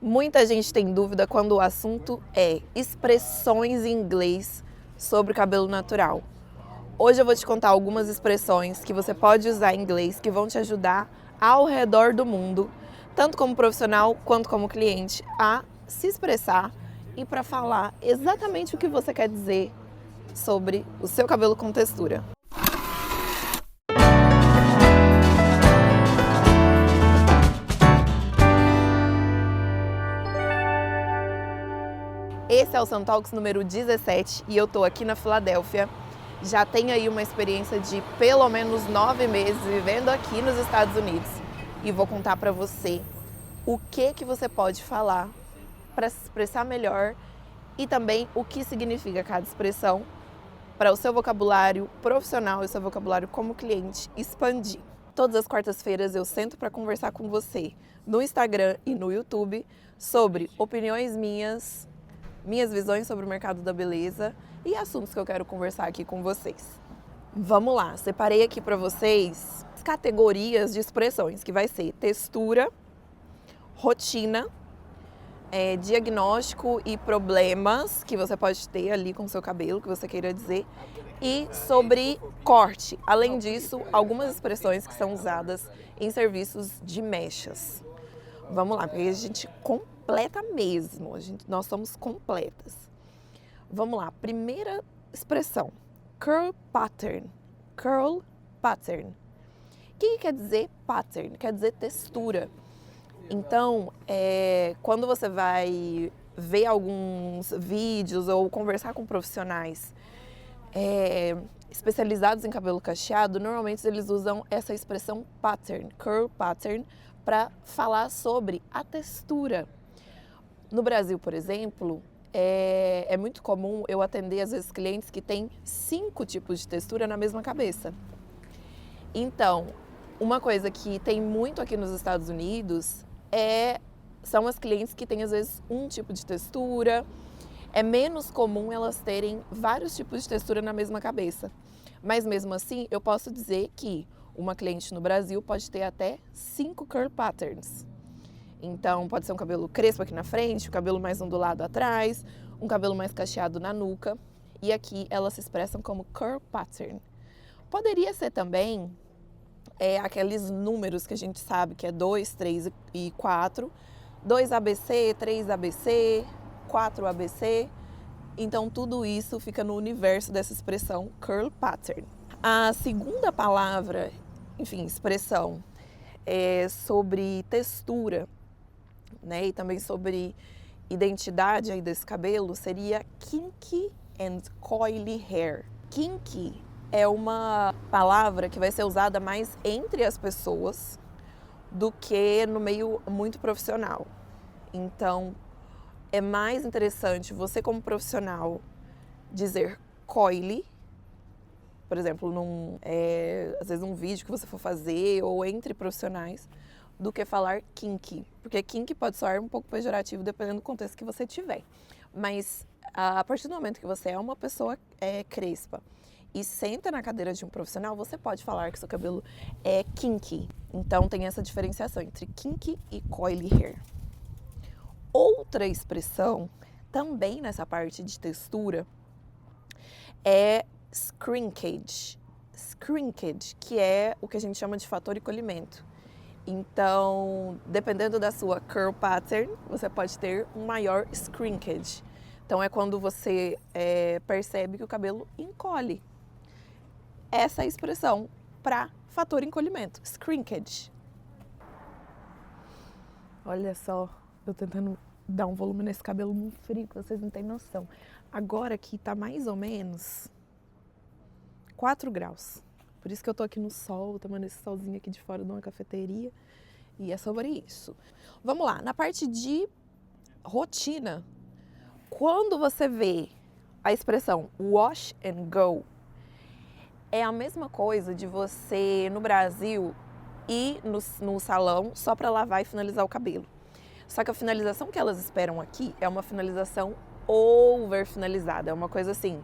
Muita gente tem dúvida quando o assunto é expressões em inglês sobre o cabelo natural. Hoje eu vou te contar algumas expressões que você pode usar em inglês que vão te ajudar ao redor do mundo, tanto como profissional quanto como cliente, a se expressar e para falar exatamente o que você quer dizer sobre o seu cabelo com textura. Esse é o Suntalks número 17 e eu tô aqui na Filadélfia. Já tenho aí uma experiência de pelo menos 9 meses vivendo aqui nos Estados Unidos e vou contar para você o que você pode falar para se expressar melhor e também o que significa cada expressão para o seu vocabulário profissional e o seu vocabulário como cliente expandir. Todas as quartas-feiras eu sento para conversar com você no Instagram e no YouTube sobre opiniões minhas visões sobre o mercado da beleza e assuntos que eu quero conversar aqui com vocês. Vamos lá, separei aqui para vocês categorias de expressões, que vai ser textura, rotina, diagnóstico e problemas que você pode ter ali com o seu cabelo, que você queira dizer, e sobre corte. Além disso, algumas expressões que são usadas em serviços de mechas. Vamos lá, porque a gente completa mesmo, nós somos completas. Vamos lá, primeira expressão, curl pattern. Curl pattern. O que quer dizer pattern? Quer dizer textura. Então, quando você vai ver alguns vídeos ou conversar com profissionais especializados em cabelo cacheado, normalmente eles usam essa expressão pattern, curl pattern, para falar sobre a textura. No Brasil, por exemplo, é muito comum eu atender, às vezes, clientes que têm 5 tipos de textura na mesma cabeça. Então, uma coisa que tem muito aqui nos Estados Unidos são as clientes que têm, às vezes, um tipo de textura. É menos comum elas terem vários tipos de textura na mesma cabeça. Mas, mesmo assim, eu posso dizer que uma cliente no Brasil pode ter até 5 curl patterns. Então, pode ser um cabelo crespo aqui na frente, um cabelo mais ondulado atrás, um cabelo mais cacheado na nuca. E aqui elas se expressam como curl pattern. Poderia ser também aqueles números que a gente sabe que é 2, 3 e 4. 2 ABC, 3 ABC, 4 ABC. Então, tudo isso fica no universo dessa expressão curl pattern. A segunda palavra, expressão, é sobre textura, né? E também sobre identidade aí desse cabelo, seria kinky and coily hair. Kinky é uma palavra que vai ser usada mais entre as pessoas do que no meio muito profissional. Então, é mais interessante você como profissional dizer coily, por exemplo, às vezes um vídeo que você for fazer ou entre profissionais, do que falar kinky. Porque kinky pode soar um pouco pejorativo dependendo do contexto que você tiver. Mas a partir do momento que você é uma pessoa crespa e senta na cadeira de um profissional, você pode falar que seu cabelo é kinky. Então tem essa diferenciação entre kinky e coily hair. Outra expressão, também nessa parte de textura, é shrinkage. Shrinkage, que é o que a gente chama de fator encolhimento. Então, dependendo da sua curl pattern, você pode ter um maior shrinkage. Então, é quando você percebe que o cabelo encolhe. Essa é a expressão para fator encolhimento, shrinkage. Olha só, eu tentando dar um volume nesse cabelo no frio, que vocês não têm noção. Agora aqui tá mais ou menos 4 graus. Por isso que eu tô aqui no sol, tomando esse solzinho aqui de fora de uma cafeteria. E é sobre isso. Vamos lá, na parte de rotina, quando você vê a expressão wash and go, é a mesma coisa de você, no Brasil, ir no salão só para lavar e finalizar o cabelo. Só que a finalização que elas esperam aqui é uma finalização over finalizada. É uma coisa assim,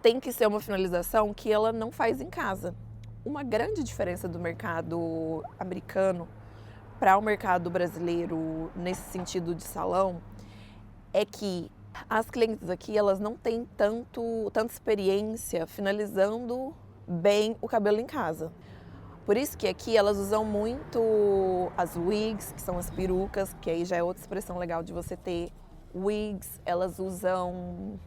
tem que ser uma finalização que ela não faz em casa. Uma grande diferença do mercado americano para o mercado brasileiro nesse sentido de salão é que as clientes aqui, elas não têm tanta experiência finalizando bem o cabelo em casa. Por isso que aqui elas usam muito as wigs, que são as perucas, que aí já é outra expressão legal de você ter. Wigs, elas usam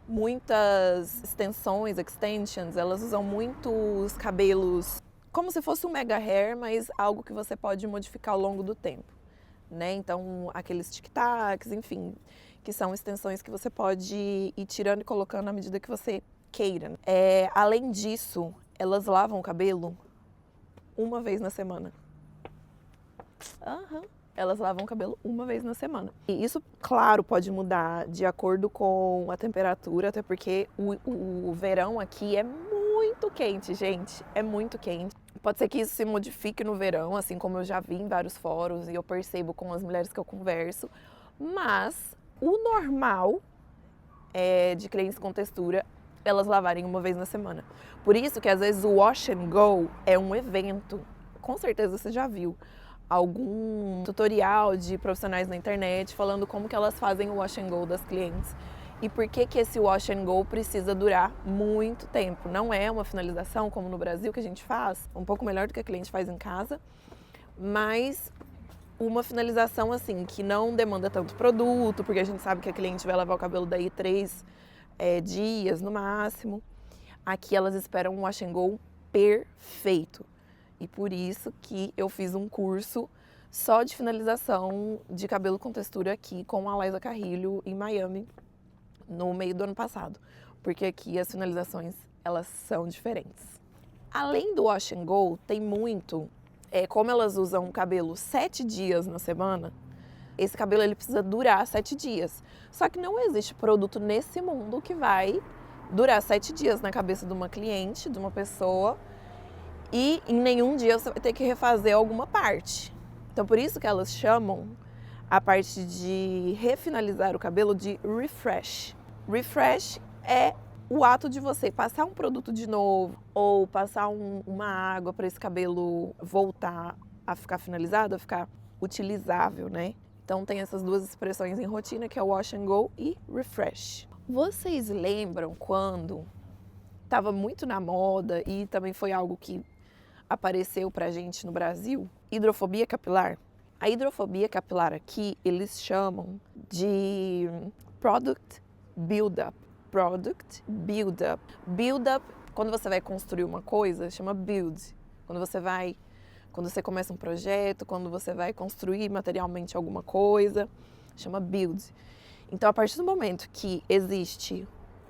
muitas extensões, extensions, elas usam muitos cabelos como se fosse um mega hair, mas algo que você pode modificar ao longo do tempo, né? Então, aqueles tic-tacs, enfim, que são extensões que você pode ir tirando e colocando à medida que você queira. Além disso, elas lavam o cabelo uma vez na semana. Elas lavam o cabelo uma vez na semana. E isso, claro, pode mudar de acordo com a temperatura, até porque o verão aqui é muito quente, gente. É muito quente. Pode ser que isso se modifique no verão, assim como eu já vi em vários fóruns e eu percebo com as mulheres que eu converso. Mas o normal de clientes com textura, elas lavarem uma vez na semana. Por isso que às vezes o wash and go é um evento. Com certeza você já viu algum tutorial de profissionais na internet falando como que elas fazem o wash and go das clientes e por que que esse wash and go precisa durar muito tempo. Não é uma finalização como no Brasil que a gente faz, um pouco melhor do que a cliente faz em casa, mas uma finalização assim que não demanda tanto produto, porque a gente sabe que a cliente vai lavar o cabelo daí 3 dias no máximo. Aqui elas esperam um wash and go perfeito. E por isso que eu fiz um curso só de finalização de cabelo com textura aqui com a Laisa Carrilho em Miami no meio do ano passado. Porque aqui as finalizações, elas são diferentes. Além do wash and go, tem muito, como elas usam o cabelo 7 dias na semana, esse cabelo ele precisa durar 7 dias. Só que não existe produto nesse mundo que vai durar 7 dias na cabeça de uma cliente, de uma pessoa, e em nenhum dia você vai ter que refazer alguma parte. Então, por isso que elas chamam a parte de refinalizar o cabelo de refresh. Refresh é o ato de você passar um produto de novo ou passar uma água para esse cabelo voltar a ficar finalizado, a ficar utilizável, né? Então, tem essas duas expressões em rotina, que é wash and go e refresh. Vocês lembram quando estava muito na moda e também foi algo que apareceu pra gente no Brasil, hidrofobia capilar? A hidrofobia capilar aqui, eles chamam de product build-up. Product build-up. Build-up, quando você vai construir uma coisa, chama build. Quando você começa um projeto, quando você vai construir materialmente alguma coisa, chama build. Então, a partir do momento que existe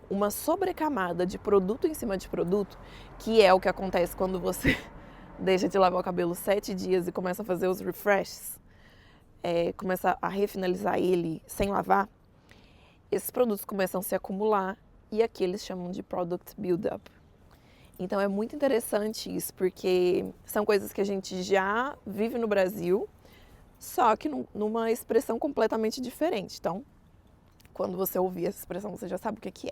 uma sobrecamada de produto em cima de produto, que é o que acontece quando você deixa de lavar o cabelo 7 dias e começa a fazer os refreshes, começa a refinalizar ele sem lavar, esses produtos começam a se acumular e aqui eles chamam de product build-up. Então é muito interessante isso, porque são coisas que a gente já vive no Brasil, só que numa expressão completamente diferente. Então, quando você ouvir essa expressão, você já sabe o que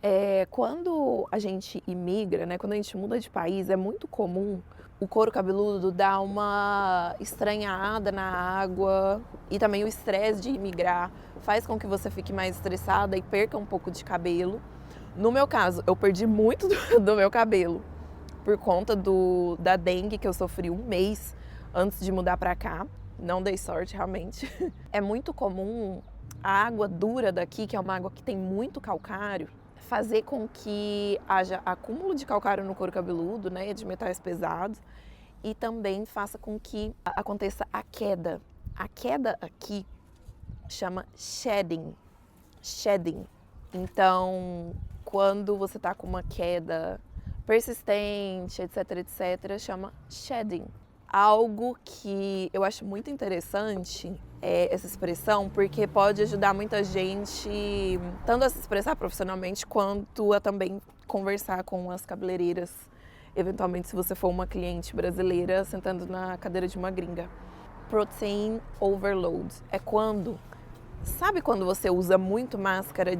é. Quando a gente imigra, né, quando a gente muda de país, é muito comum o couro cabeludo dar uma estranhada na água e também o estresse de imigrar faz com que você fique mais estressada e perca um pouco de cabelo. No meu caso, eu perdi muito do meu cabelo por conta da dengue que eu sofri 1 mês antes de mudar pra cá. Não dei sorte, realmente. É muito comum a água dura daqui, que é uma água que tem muito calcário, fazer com que haja acúmulo de calcário no couro cabeludo, né, de metais pesados, e também faça com que aconteça a queda. A queda aqui chama shedding. Shedding. Então, quando você tá com uma queda persistente, etc, etc, chama shedding. Algo que eu acho muito interessante essa expressão, porque pode ajudar muita gente tanto a se expressar profissionalmente quanto a também conversar com as cabeleireiras, eventualmente se você for uma cliente brasileira sentando na cadeira de uma gringa. Protein overload é sabe quando você usa muito máscara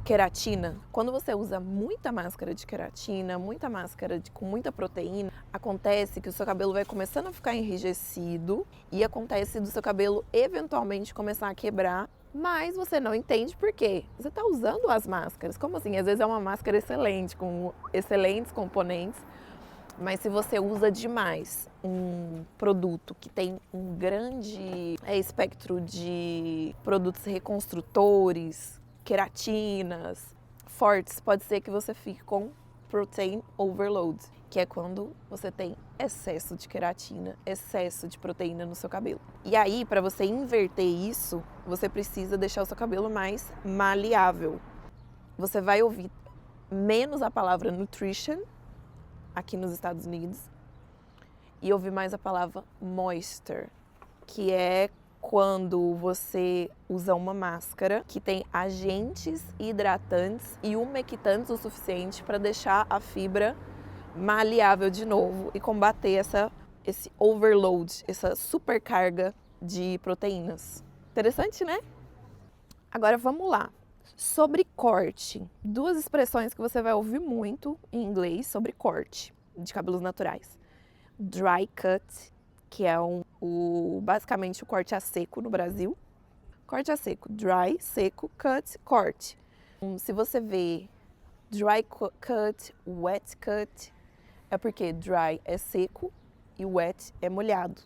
queratina. Quando você usa muita máscara de queratina, muita máscara com muita proteína, acontece que o seu cabelo vai começando a ficar enrijecido e acontece do seu cabelo eventualmente começar a quebrar, mas você não entende por quê. Você está usando as máscaras. Como assim? Às vezes é uma máscara excelente, com excelentes componentes, mas se você usa demais um produto que tem um grande espectro de produtos reconstrutores, queratinas fortes, pode ser que você fique com protein overload, que é quando você tem excesso de queratina, excesso de proteína no seu cabelo. E aí, para você inverter isso, você precisa deixar o seu cabelo mais maleável. Você vai ouvir menos a palavra nutrition aqui nos Estados Unidos e ouvir mais a palavra moisture, que é quando você usa uma máscara que tem agentes hidratantes e umectantes o suficiente para deixar a fibra maleável de novo e combater esse overload, essa supercarga de proteínas. Interessante, né? Agora vamos lá. Sobre corte, duas expressões que você vai ouvir muito em inglês sobre corte de cabelos naturais. Dry cut, que é basicamente o corte a seco no Brasil. Corte a seco, dry, seco, cut, corte. Se você vê dry cut, wet cut, é porque dry é seco e wet é molhado.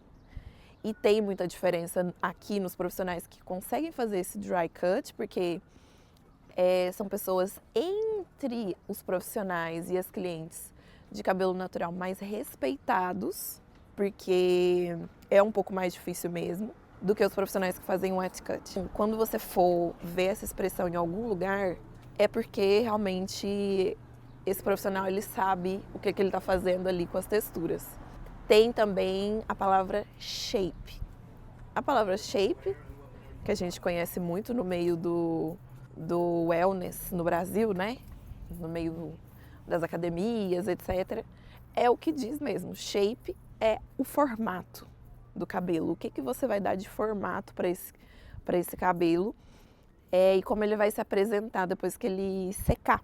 E tem muita diferença aqui nos profissionais que conseguem fazer esse dry cut, porque são pessoas entre os profissionais e as clientes de cabelo natural mais respeitados, porque é um pouco mais difícil mesmo, do que os profissionais que fazem wet cut. Quando você for ver essa expressão em algum lugar, é porque realmente esse profissional ele sabe o que ele está fazendo ali com as texturas. Tem também a palavra shape. A palavra shape, que a gente conhece muito no meio do wellness no Brasil, né? No meio das academias, etc. É o que diz mesmo. Shape é o formato do cabelo. O que você vai dar de formato para esse cabelo e como ele vai se apresentar depois que ele secar.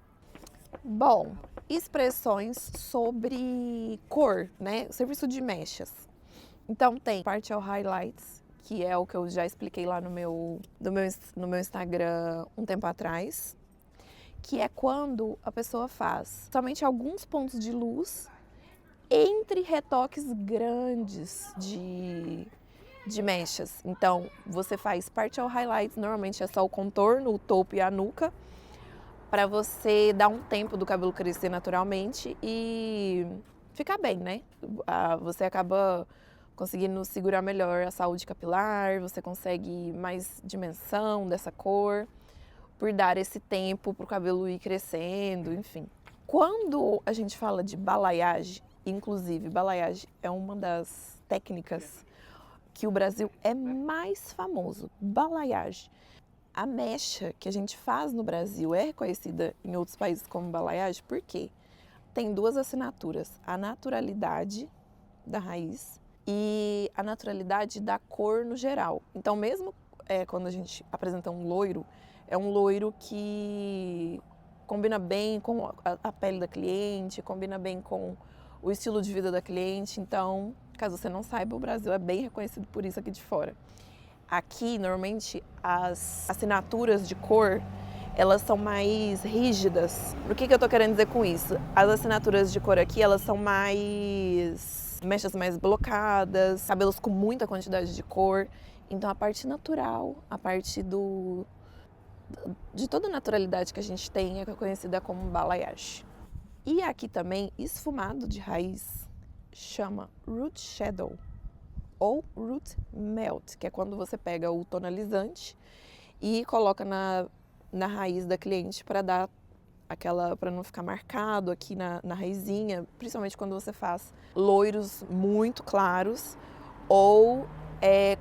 Bom, expressões sobre cor, né? O serviço de mechas. Então tem partial highlights, que é o que eu já expliquei lá no meu Instagram um tempo atrás, que é quando a pessoa faz somente alguns pontos de luz entre retoques grandes de mechas. Então, você faz partial highlights, normalmente é só o contorno, o topo e a nuca, para você dar um tempo do cabelo crescer naturalmente e ficar bem, né? Você acaba conseguindo segurar melhor a saúde capilar, você consegue mais dimensão dessa cor, por dar esse tempo para o cabelo ir crescendo, enfim. Quando a gente fala de balayage, inclusive balayage é uma das técnicas que o Brasil é mais famoso, balayage. A mecha que a gente faz no Brasil é reconhecida em outros países como balayage porque tem duas assinaturas, a naturalidade da raiz e a naturalidade da cor no geral. Então mesmo quando a gente apresenta um loiro, é um loiro que combina bem com a pele da cliente, combina bem com o estilo de vida da cliente. Então, caso você não saiba, o Brasil é bem reconhecido por isso aqui de fora. Aqui, normalmente, as assinaturas de cor, elas são mais rígidas. O que eu tô querendo dizer com isso? As assinaturas de cor aqui, elas são mechas mais blocadas, cabelos com muita quantidade de cor. Então, a parte natural, a parte de toda a naturalidade que a gente tem é conhecida como balayage. E aqui também, esfumado de raiz, chama root shadow ou root melt, que é quando você pega o tonalizante e coloca na raiz da cliente para dar para não ficar marcado aqui na raizinha, principalmente quando você faz loiros muito claros ou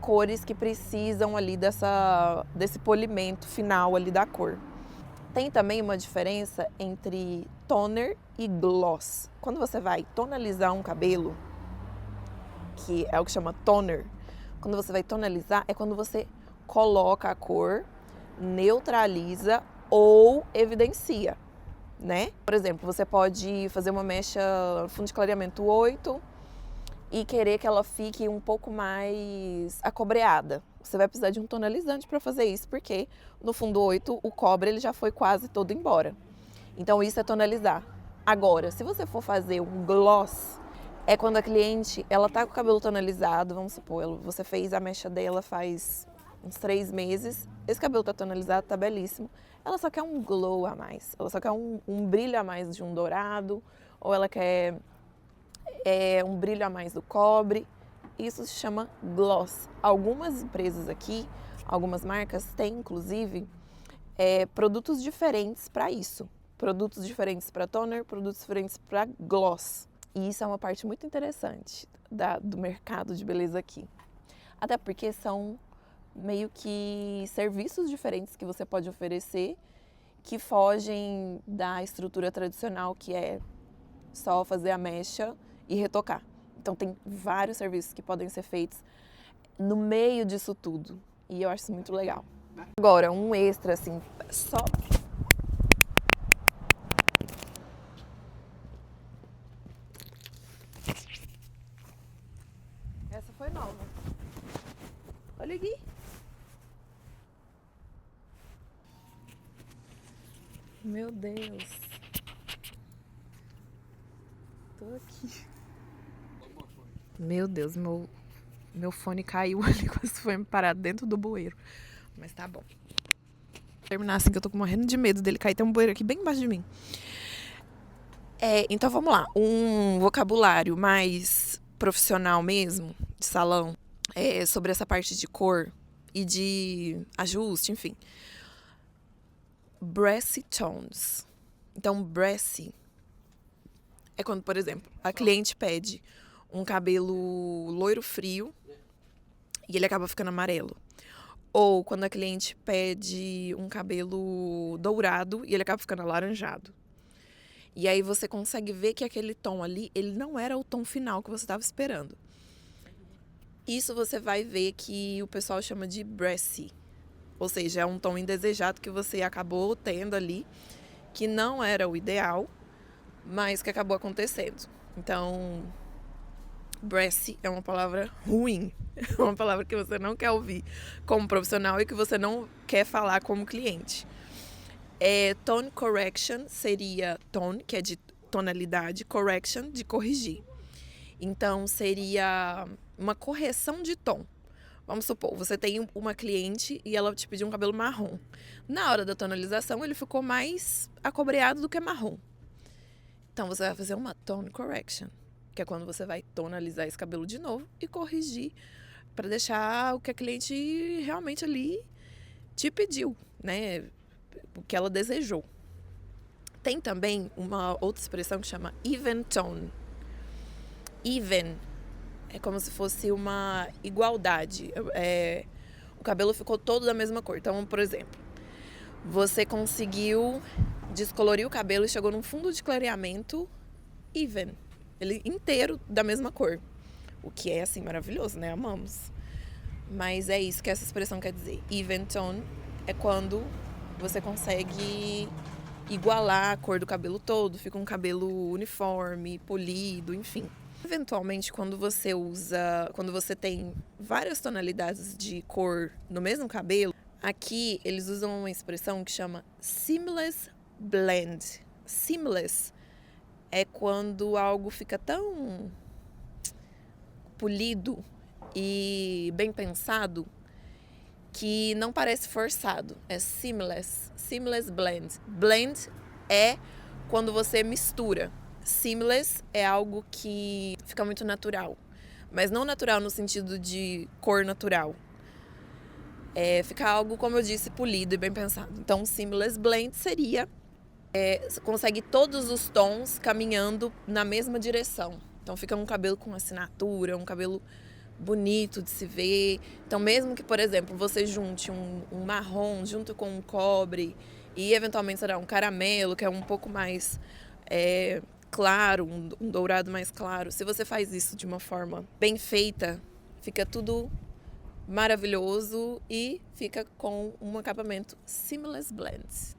cores que precisam ali desse polimento final ali da cor. Tem também uma diferença entre toner e gloss. Quando você vai tonalizar um cabelo, que é o que chama toner, quando você vai tonalizar é quando você coloca a cor, neutraliza ou evidencia, né? Por exemplo, você pode fazer uma mecha fundo de clareamento 8 e querer que ela fique um pouco mais acobreada. Você vai precisar de um tonalizante para fazer isso, porque no fundo 8 o cobre ele já foi quase todo embora. Então isso é tonalizar. Agora, se você for fazer um gloss, é quando a cliente ela tá com o cabelo tonalizado, vamos supor, você fez a mecha dela faz uns 3 meses, esse cabelo tá tonalizado, tá belíssimo. Ela só quer um glow a mais, ela só quer um brilho a mais de um dourado, ou ela quer um brilho a mais do cobre. Isso se chama gloss. Algumas empresas aqui, algumas marcas têm inclusive produtos diferentes para isso. Produtos diferentes para toner, produtos diferentes para gloss. E isso é uma parte muito interessante do mercado de beleza aqui. Até porque são meio que serviços diferentes que você pode oferecer que fogem da estrutura tradicional, que é só fazer a mecha e retocar. Então tem vários serviços que podem ser feitos no meio disso tudo. E eu acho isso muito legal. Agora, um extra assim, só... Essa foi nova. Olha aqui. Meu Deus. Tô aqui. Meu Deus, meu fone caiu ali quando foi me parar dentro do bueiro. Mas tá bom. Vou terminar assim que eu tô morrendo de medo dele cair. Tem um bueiro aqui bem embaixo de mim. Então vamos lá. Um vocabulário mais profissional mesmo, de salão, sobre essa parte de cor e de ajuste, enfim. Brassy tones. Então, brassy é quando, por exemplo, a cliente pede um cabelo loiro frio e ele acaba ficando amarelo. Ou quando a cliente pede um cabelo dourado e ele acaba ficando alaranjado. E aí você consegue ver que aquele tom ali, ele não era o tom final que você estava esperando. Isso você vai ver que o pessoal chama de brassy. Ou seja, é um tom indesejado que você acabou tendo ali, que não era o ideal, mas que acabou acontecendo. Então, brassy é uma palavra ruim. É uma palavra que você não quer ouvir como profissional e que você não quer falar como cliente. Tone correction seria tone, que é de tonalidade, correction, de corrigir. Então, seria uma correção de tom. Vamos supor, você tem uma cliente e ela te pediu um cabelo marrom. Na hora da tonalização, ele ficou mais acobreado do que marrom. Então, você vai fazer uma tone correction, que é quando você vai tonalizar esse cabelo de novo e corrigir para deixar o que a cliente realmente ali te pediu, né? O que ela desejou. Tem também uma outra expressão que chama even tone. Even é como se fosse uma igualdade. O cabelo ficou todo da mesma cor. Então, por exemplo, você conseguiu descolorir o cabelo e chegou num fundo de clareamento even. Ele inteiro da mesma cor. O que é, assim, maravilhoso, né? Amamos. Mas é isso que essa expressão quer dizer. Even tone é quando você consegue igualar a cor do cabelo todo, fica um cabelo uniforme, polido, enfim. Eventualmente, quando você tem várias tonalidades de cor no mesmo cabelo, aqui eles usam uma expressão que chama seamless blend. Seamless é quando algo fica tão polido e bem pensado que não parece forçado. É seamless. Seamless blend. Blend é quando você mistura. Seamless é algo que fica muito natural. Mas não natural no sentido de cor natural. Fica algo, como eu disse, polido e bem pensado. Então, seamless blend seria... você consegue todos os tons caminhando na mesma direção. Então, fica um cabelo com assinatura, um cabelo bonito de se ver. Então, mesmo que, por exemplo, você junte um marrom junto com um cobre e, eventualmente, será um caramelo, que é um pouco mais claro, um dourado mais claro. Se você faz isso de uma forma bem feita, fica tudo maravilhoso e fica com um acabamento seamless blend.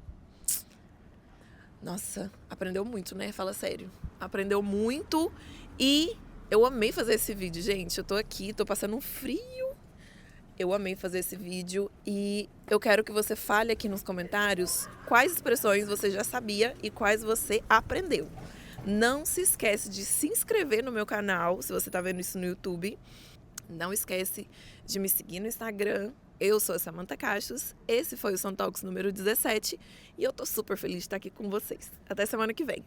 Nossa, aprendeu muito, né? Fala sério. Aprendeu muito e eu amei fazer esse vídeo, gente. Eu tô aqui, tô passando um frio. Eu amei fazer esse vídeo e eu quero que você fale aqui nos comentários quais expressões você já sabia e quais você aprendeu. Não se esquece de se inscrever no meu canal, se você tá vendo isso no YouTube. Não esquece de me seguir no Instagram. Eu sou a Samantha Cachos, esse foi o Som Talks número 17 e eu tô super feliz de estar aqui com vocês. Até semana que vem.